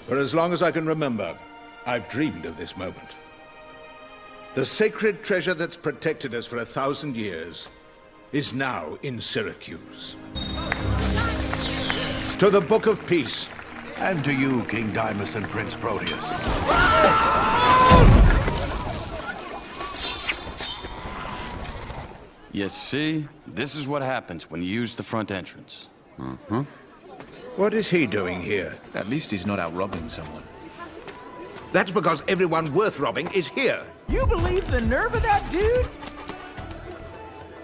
For as long as I can remember, I've dreamed of this moment. The sacred treasure that's protected us for 1,000 years is now in Syracuse. To the Book of Peace. And to you, King Dimas and Prince Proteus. You see, this is what happens when you use the front entrance. What is he doing here? At least he's not out robbing someone. That's because everyone worth robbing is here. You believe the nerve of that dude?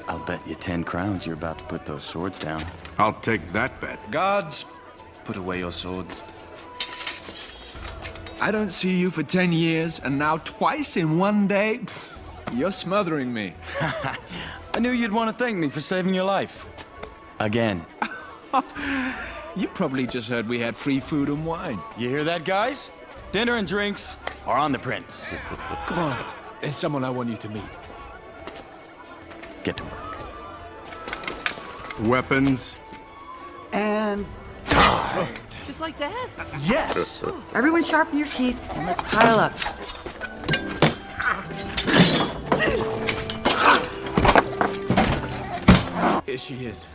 I'll bet you 10 crowns you're about to put those swords down. I'll take that bet. Guards, put away your swords. I don't see you for 10 years, and now twice in one day? You're smothering me. I knew you'd want to thank me for saving your life. Again. You probably just heard we had free food and wine. You hear that, guys? Dinner and drinks are on the prince. Come on, there's someone I want you to meet. Get to work. Weapons. And... Just like that? Yes! Everyone sharpen your teeth and let's pile up. Here she is.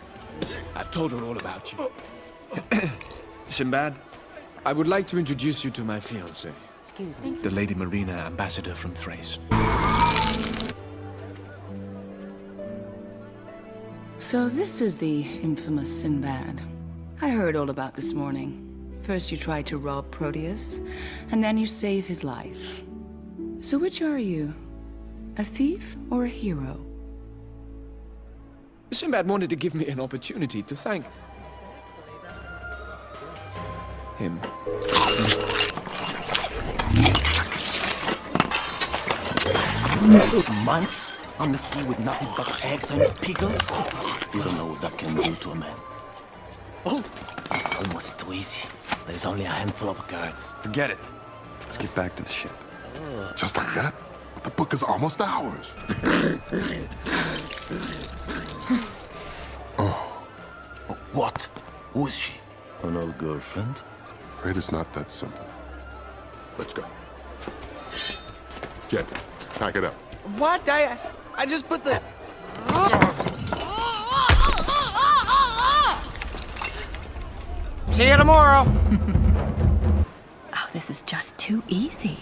I've told her all about you. Sinbad, I would like to introduce you to my fiancée. Excuse me. The Lady Marina, ambassador from Thrace. So this is the infamous Sinbad. I heard all about this morning. First you tried to rob Proteus, and then you save his life. So which are you? A thief or a hero? Sinbad wanted to give me an opportunity to thank him. Months on the sea with nothing but eggs and pickles? You don't know what that can do to a man. Oh, it's almost too easy. There's only a handful of guards. Forget it. Let's get back to the ship. Just like that? But the book is almost ours. What? Who is she? An old girlfriend? Afraid it's not that simple. Let's go. Jet, pack it up. What? I just put the... See you tomorrow. Oh, this is just too easy.